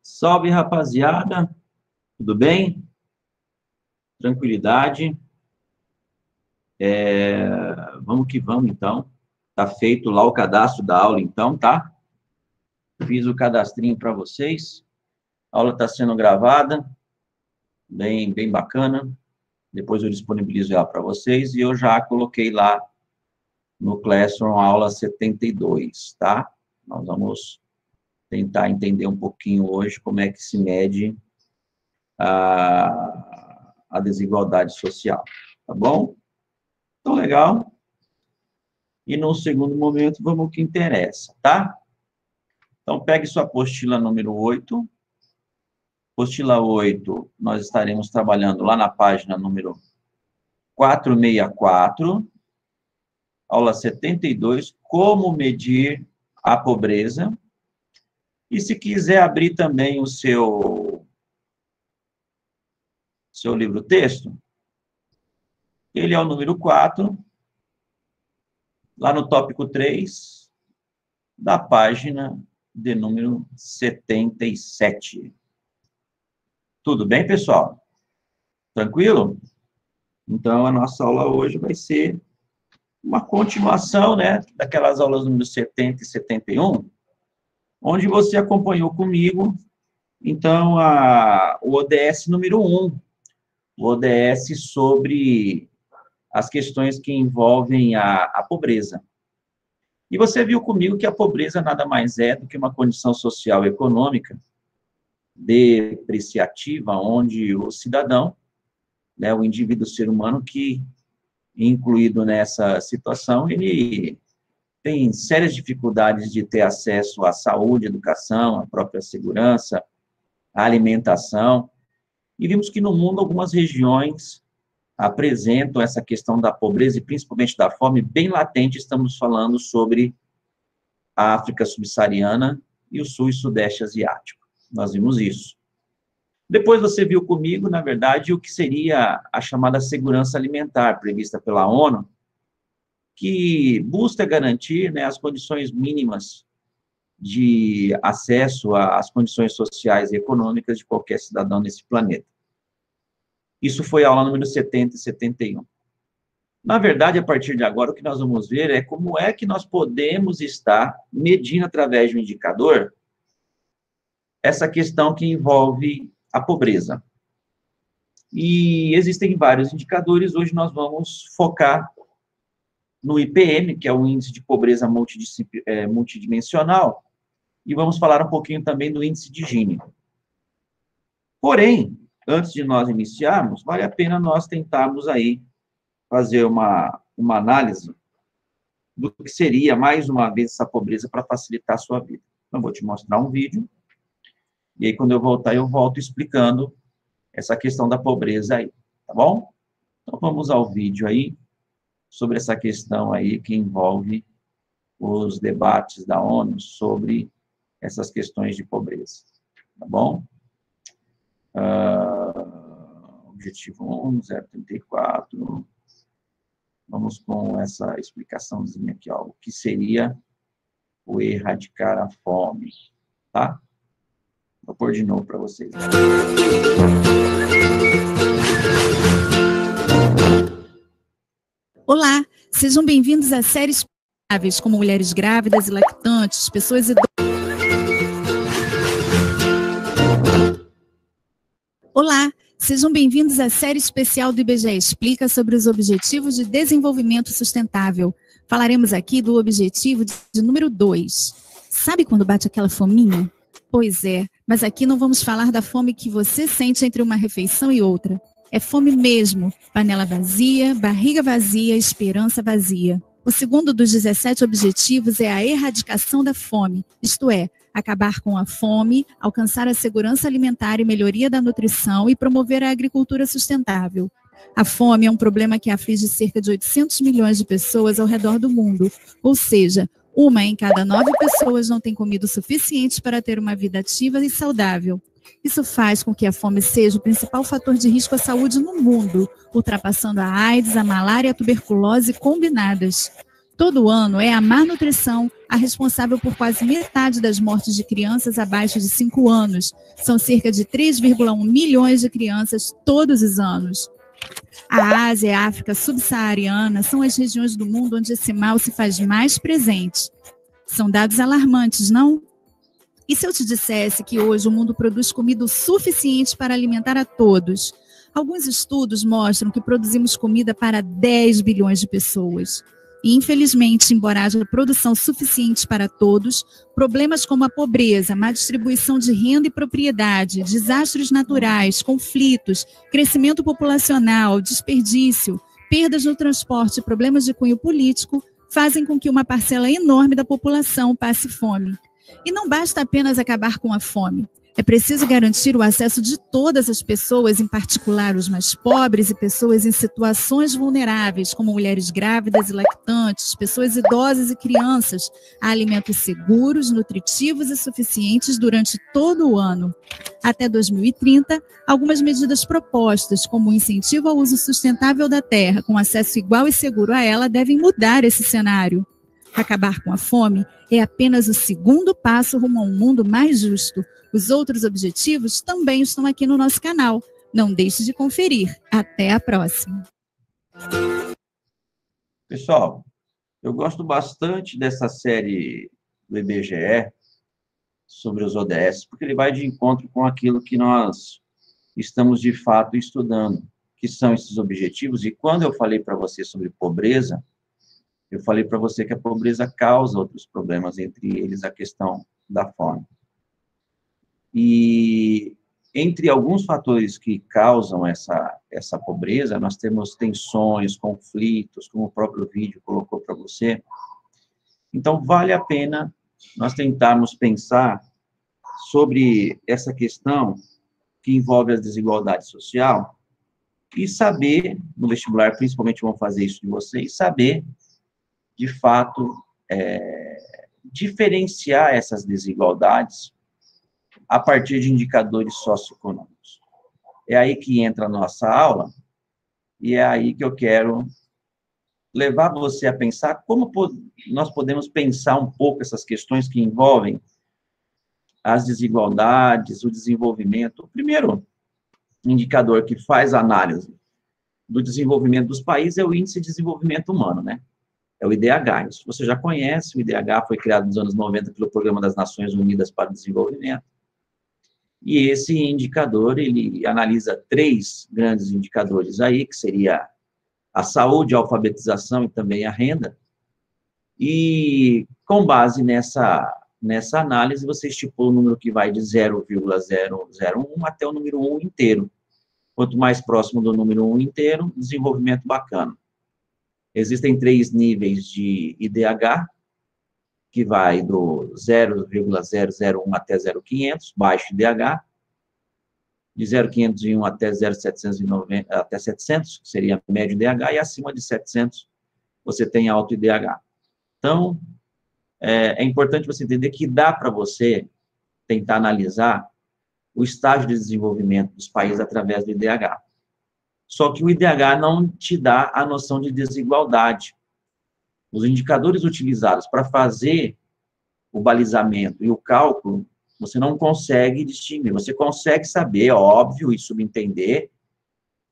Salve, rapaziada, tudo bem? Tranquilidade? Vamos que vamos, então. Tá feito lá o cadastro da aula, então, tá? Fiz o cadastrinho para vocês. A aula está sendo gravada, bem bacana. Depois eu disponibilizo ela para vocês e eu já coloquei lá no Classroom a aula 72, tá? Nós vamos tentar entender um pouquinho hoje como é que se mede a desigualdade social, tá bom? Então, legal. E no segundo momento, vamos ao que interessa, tá? Então, pegue sua apostila número 8. Apostila 8, nós estaremos trabalhando lá na página número 464, aula 72, como medir a pobreza. E se quiser abrir também o seu livro-texto, ele é o número 4, lá no tópico 3, da página de número 77. Tudo bem, pessoal? Tranquilo? Então, a nossa aula hoje vai ser uma continuação, né, daquelas aulas número 70 e 71, onde você acompanhou comigo, então, o ODS número 1, o ODS sobre as questões que envolvem a pobreza. E você viu comigo que a pobreza nada mais é do que uma condição social e econômica depreciativa, onde o cidadão, né, o indivíduo, o ser humano que, incluído nessa situação, ele tem sérias dificuldades de ter acesso à saúde, educação, à própria segurança, à alimentação. E vimos que no mundo algumas regiões apresentam essa questão da pobreza e principalmente da fome bem latente. Estamos falando sobre a África subsaariana e o sul e sudeste asiático. Nós vimos isso. Depois você viu comigo, na verdade, o que seria a chamada segurança alimentar prevista pela ONU, que busca garantir, né, as condições mínimas de acesso às condições sociais e econômicas de qualquer cidadão nesse planeta. Isso foi a aula número 70 e 71. Na verdade, a partir de agora, o que nós vamos ver é como é que nós podemos estar medindo através de um indicador essa questão que envolve a pobreza. E existem vários indicadores, hoje nós vamos focar no IPM, que é o Índice de Pobreza Multidimensional, e vamos falar um pouquinho também do Índice de Gini. Porém, antes de nós iniciarmos, vale a pena nós tentarmos aí fazer uma análise do que seria, mais uma vez, essa pobreza para facilitar a sua vida. Então, vou te mostrar um vídeo, e aí, quando eu voltar, eu volto explicando essa questão da pobreza aí, tá bom? Então, vamos ao vídeo aí, sobre essa questão aí que envolve os debates da ONU sobre essas questões de pobreza, tá bom? Objetivo 1, 034. Vamos com essa explicaçãozinha aqui, ó, o que seria o erradicar a fome, tá? Vou pôr de novo para vocês. Olá, sejam bem-vindos à série Explicáveis, como mulheres grávidas e lactantes, pessoas idosas. Olá, sejam bem-vindos à série especial do IBGE Explica sobre os Objetivos de Desenvolvimento Sustentável. Falaremos aqui do objetivo de número 2. Sabe quando bate aquela fominha? Pois é, mas aqui não vamos falar da fome que você sente entre uma refeição e outra. É fome mesmo, panela vazia, barriga vazia, esperança vazia. O segundo dos 17 objetivos é a erradicação da fome, isto é, acabar com a fome, alcançar a segurança alimentar e melhoria da nutrição e promover a agricultura sustentável. A fome é um problema que aflige cerca de 800 milhões de pessoas ao redor do mundo, ou seja, 1 em cada 9 pessoas não tem comida o suficiente para ter uma vida ativa e saudável. Isso faz com que a fome seja o principal fator de risco à saúde no mundo, ultrapassando a AIDS, a malária e a tuberculose combinadas. Todo ano é a má nutrição a responsável por quase metade das mortes de crianças abaixo de 5 anos. São cerca de 3,1 milhões de crianças todos os anos. A Ásia e a África subsaariana são as regiões do mundo onde esse mal se faz mais presente. São dados alarmantes, não? E se eu te dissesse que hoje o mundo produz comida o suficiente para alimentar a todos? Alguns estudos mostram que produzimos comida para 10 bilhões de pessoas. E, infelizmente, embora haja produção suficiente para todos, problemas como a pobreza, má distribuição de renda e propriedade, desastres naturais, conflitos, crescimento populacional, desperdício, perdas no transporte e problemas de cunho político fazem com que uma parcela enorme da população passe fome. E não basta apenas acabar com a fome. É preciso garantir o acesso de todas as pessoas, em particular os mais pobres e pessoas em situações vulneráveis, como mulheres grávidas e lactantes, pessoas idosas e crianças, a alimentos seguros, nutritivos e suficientes durante todo o ano. Até 2030, algumas medidas propostas, como o incentivo ao uso sustentável da terra, com acesso igual e seguro a ela, devem mudar esse cenário. Acabar com a fome é apenas o segundo passo rumo a um mundo mais justo. Os outros objetivos também estão aqui no nosso canal. Não deixe de conferir. Até a próxima. Pessoal, eu gosto bastante dessa série do IBGE sobre os ODS, porque ele vai de encontro com aquilo que nós estamos, de fato, estudando, que são esses objetivos. E quando eu falei para você sobre pobreza, eu falei para você que a pobreza causa outros problemas, entre eles a questão da fome. E entre alguns fatores que causam essa pobreza, nós temos tensões, conflitos, como o próprio vídeo colocou para você. Então, vale a pena nós tentarmos pensar sobre essa questão que envolve a desigualdade social e saber, no vestibular, principalmente vão fazer isso de vocês, saber, de fato, diferenciar essas desigualdades a partir de indicadores socioeconômicos. É aí que entra a nossa aula, e é aí que eu quero levar você a pensar como nós podemos pensar um pouco essas questões que envolvem as desigualdades, o desenvolvimento. O primeiro indicador que faz análise do desenvolvimento dos países é o Índice de Desenvolvimento Humano, né? É o IDH. Isso você já conhece, o IDH foi criado nos anos 90 pelo Programa das Nações Unidas para o Desenvolvimento. E esse indicador, ele analisa 3 grandes indicadores aí, que seria a saúde, a alfabetização e também a renda. E, com base nessa análise, você estipula o número que vai de 0,001 até o número 1 inteiro. Quanto mais próximo do número 1 inteiro, desenvolvimento bacana. Existem 3 níveis de IDH, que vai do 0,001 até 0,500, baixo IDH, de 0,501 até 0,790, até 700, que seria médio IDH, e acima de 700, você tem alto IDH. Então, é importante você entender que dá para você tentar analisar o estágio de desenvolvimento dos países através do IDH. Só que o IDH não te dá a noção de desigualdade. Os indicadores utilizados para fazer o balizamento e o cálculo, você não consegue distinguir. Você consegue saber, óbvio, e subentender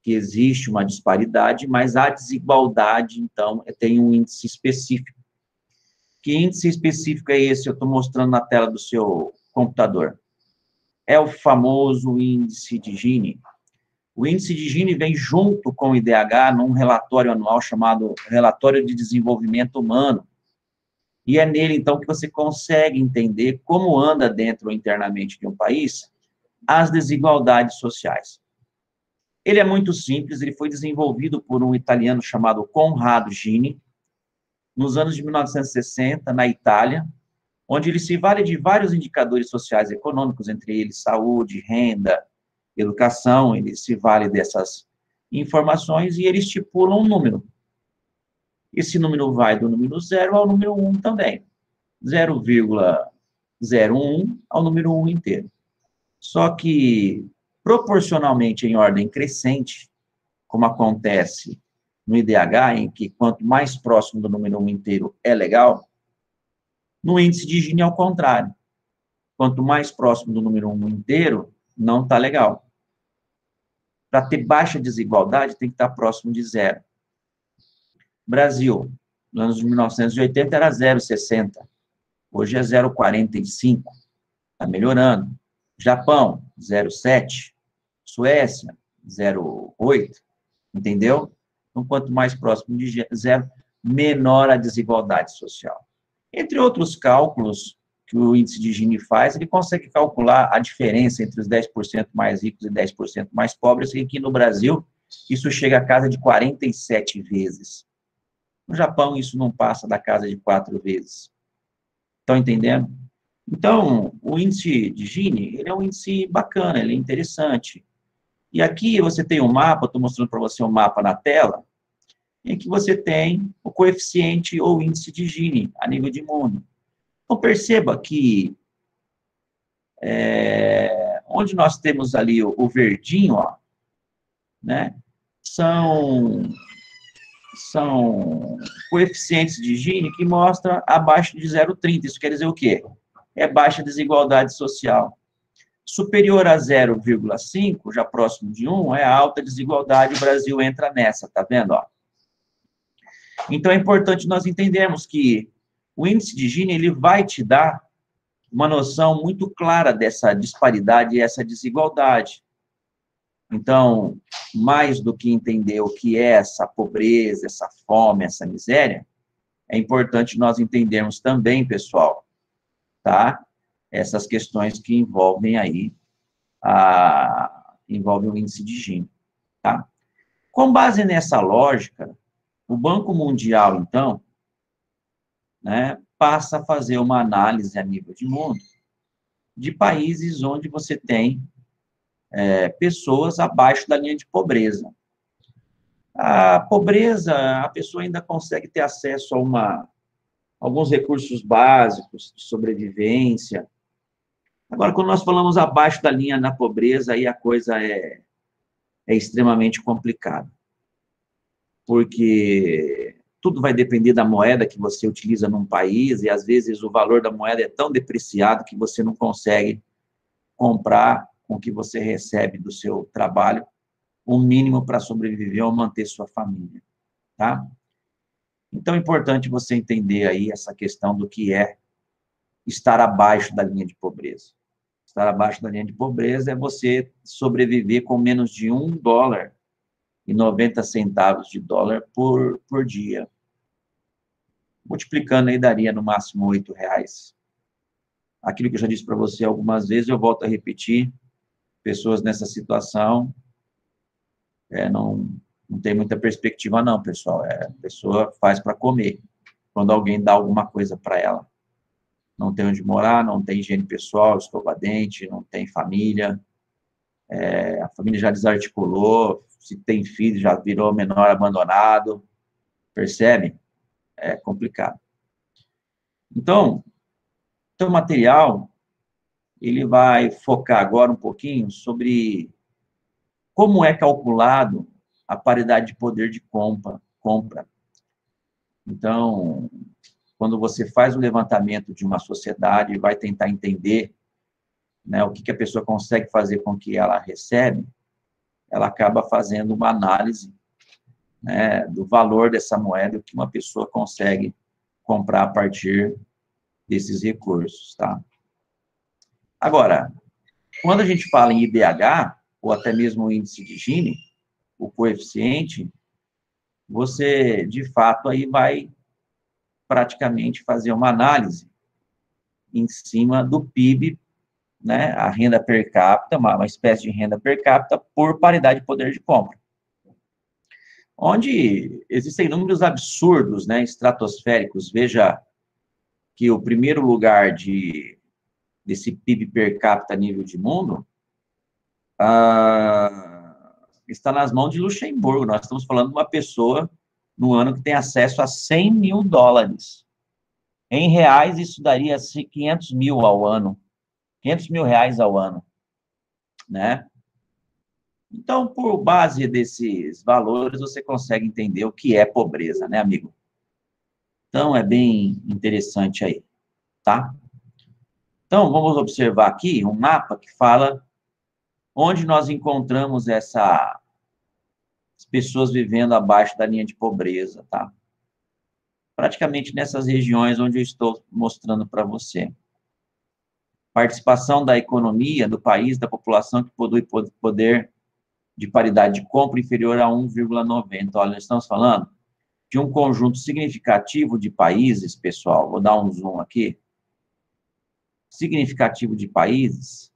que existe uma disparidade, mas a desigualdade, então, tem um índice específico. Que índice específico é esse? Eu estou mostrando na tela do seu computador. É o famoso índice de Gini. O índice de Gini vem junto com o IDH num relatório anual chamado Relatório de Desenvolvimento Humano. E é nele, então, que você consegue entender como anda dentro ou internamente de um país as desigualdades sociais. Ele é muito simples, ele foi desenvolvido por um italiano chamado Conrado Gini, nos anos de 1960, na Itália, onde ele se vale de vários indicadores sociais e econômicos, entre eles saúde, renda, educação, ele se vale dessas informações e ele estipula um número. Esse número vai do número 0 ao número 1 também. 0,01 ao número 1 inteiro. Só que, proporcionalmente em ordem crescente, como acontece no IDH, em que quanto mais próximo do número 1 inteiro é legal, no índice de Gini é ao contrário. Quanto mais próximo do número 1 inteiro, não está legal. Para ter baixa desigualdade, tem que estar próximo de zero. Brasil, nos anos de 1980 era 0,60. Hoje é 0,45. Está melhorando. Japão, 0,7. Suécia, 0,8. Entendeu? Então, quanto mais próximo de zero, menor a desigualdade social. Entre outros cálculos que o índice de Gini faz, ele consegue calcular a diferença entre os 10% mais ricos e 10% mais pobres, e aqui no Brasil, isso chega a casa de 47 vezes. No Japão, isso não passa da casa de 4 vezes. Estão entendendo? Então, o índice de Gini, ele é um índice bacana, ele é interessante. E aqui você tem um mapa, estou mostrando para você um mapa na tela, em que você tem o coeficiente ou índice de Gini a nível de mundo. Então, perceba que onde nós temos ali o verdinho, ó, né, são coeficientes de Gini que mostram abaixo de 0,30. Isso quer dizer o quê? É baixa desigualdade social. Superior a 0,5, já próximo de 1, é alta desigualdade, o Brasil entra nessa, tá vendo? Ó? Então, é importante nós entendermos que o índice de Gini, ele vai te dar uma noção muito clara dessa disparidade e essa desigualdade. Então, mais do que entender o que é essa pobreza, essa fome, essa miséria, é importante nós entendermos também, pessoal, tá? Essas questões que envolvem aí envolvem o índice de Gini, tá? Com base nessa lógica, o Banco Mundial, então, né, passa a fazer uma análise a nível de mundo de países onde você tem pessoas abaixo da linha de pobreza. A pobreza, a pessoa ainda consegue ter acesso a alguns recursos básicos de sobrevivência. Agora, quando nós falamos abaixo da linha na pobreza, aí a coisa é extremamente complicada. Porque tudo vai depender da moeda que você utiliza num país, e às vezes o valor da moeda é tão depreciado que você não consegue comprar com o que você recebe do seu trabalho o mínimo para sobreviver ou manter sua família, tá? Então, é importante você entender aí essa questão do que é estar abaixo da linha de pobreza. Estar abaixo da linha de pobreza é você sobreviver com menos de $1,90 por dia. Multiplicando aí, daria no máximo R$8. Aquilo que eu já disse para você algumas vezes, eu volto a repetir, pessoas nessa situação não tem muita perspectiva não, pessoal. A pessoa faz para comer, quando alguém dá alguma coisa para ela. Não tem onde morar, não tem higiene pessoal, escova-dente, não tem família, a família já desarticulou, se tem filho, já virou menor abandonado, percebe? É complicado. Então, o material, ele vai focar agora um pouquinho sobre como é calculado a paridade de poder de compra. Então, quando você faz o levantamento de uma sociedade e vai tentar entender, né, o que a pessoa consegue fazer com o que ela recebe, ela acaba fazendo uma análise, né, do valor dessa moeda, o que uma pessoa consegue comprar a partir desses recursos, tá? Agora, quando a gente fala em IDH, ou até mesmo o índice de Gini, o coeficiente, você, de fato, aí vai praticamente fazer uma análise em cima do PIB, né, a renda per capita, uma espécie de renda per capita por paridade de poder de compra. Onde existem números absurdos, né, estratosféricos. Veja que o primeiro lugar desse PIB per capita a nível de mundo está nas mãos de Luxemburgo. Nós estamos falando de uma pessoa no ano que tem acesso a $100 mil. Em reais, isso daria 500 mil ao ano. R$500 mil ao ano. né? Então, por base desses valores, você consegue entender o que é pobreza, né, amigo? Então, é bem interessante aí, tá? Então, vamos observar aqui um mapa que fala onde nós encontramos essas pessoas vivendo abaixo da linha de pobreza, tá? Praticamente nessas regiões onde eu estou mostrando para você. Participação da economia do país, da população que possui poder de paridade de compra inferior a 1,90. Olha, nós estamos falando de um conjunto significativo de países, pessoal, vou dar um zoom aqui, significativo de países,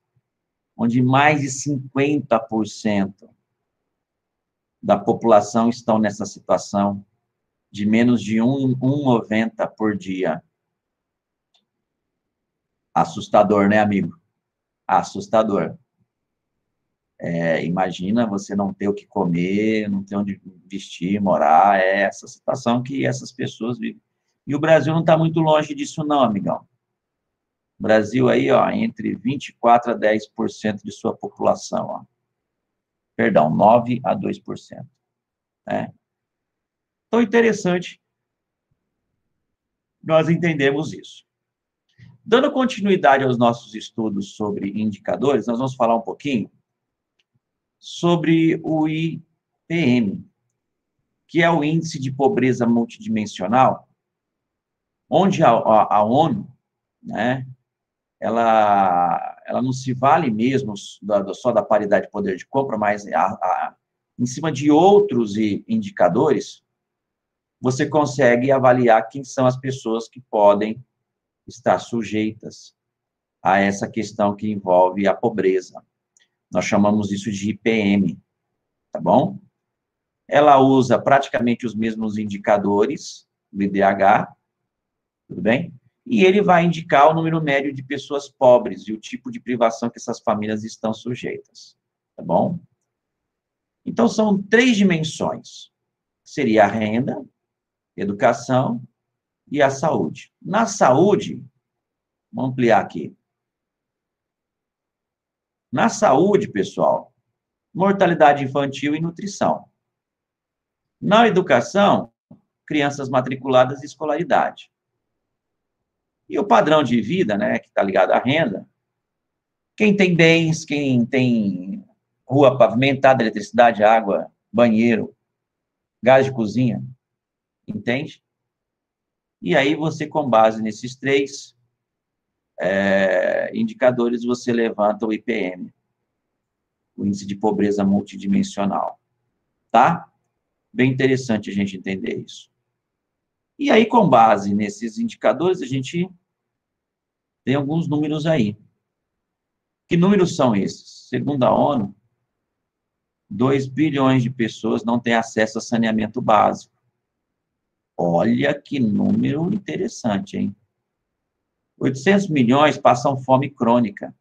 onde mais de 50% da população estão nessa situação de menos de 1,90 por dia. Assustador, né, amigo? Assustador. Imagina você não ter o que comer, não ter onde vestir, morar, é essa situação que essas pessoas vivem. E o Brasil não está muito longe disso não, amigão. O Brasil aí, ó, entre 24% a 10% de sua população, ó. Perdão, 9% a 2%. Né? Então, interessante nós entendemos isso. Dando continuidade aos nossos estudos sobre indicadores, nós vamos falar um pouquinho sobre o IPM, que é o Índice de Pobreza Multidimensional, onde a ONU, né, ela não se vale mesmo só da paridade de poder de compra, mas em cima de outros indicadores, você consegue avaliar quem são as pessoas que podem estar sujeitas a essa questão que envolve a pobreza. Nós chamamos isso de IPM, tá bom? Ela usa praticamente os mesmos indicadores do IDH, tudo bem? E ele vai indicar o número médio de pessoas pobres e o tipo de privação que essas famílias estão sujeitas, tá bom? Então, são 3 dimensões. Seria a renda, educação e a saúde. Na saúde, vamos ampliar aqui. Na saúde, pessoal, mortalidade infantil e nutrição. Na educação, crianças matriculadas e escolaridade. E o padrão de vida, né, que está ligado à renda, quem tem bens, quem tem rua pavimentada, eletricidade, água, banheiro, gás de cozinha, entende? E aí você, com base nesses 3 indicadores, você levanta o IPM, o Índice de Pobreza Multidimensional, tá? Bem interessante a gente entender isso. E aí, com base nesses indicadores, a gente tem alguns números aí. Que números são esses? Segundo a ONU, 2 bilhões de pessoas não têm acesso a saneamento básico. Olha que número interessante, hein? 800 milhões passam fome crônica.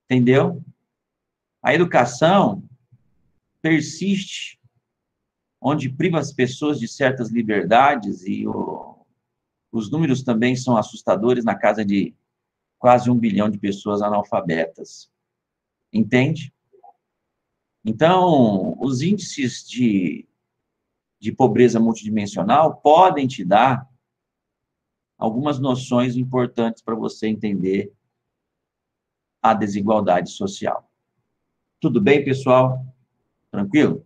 Entendeu? A educação persiste, onde priva as pessoas de certas liberdades, e os números também são assustadores, na casa de quase 1 bilhão de pessoas analfabetas. Entende? Então, os índices de pobreza multidimensional podem te dar algumas noções importantes para você entender a desigualdade social. Tudo bem, pessoal? Tranquilo?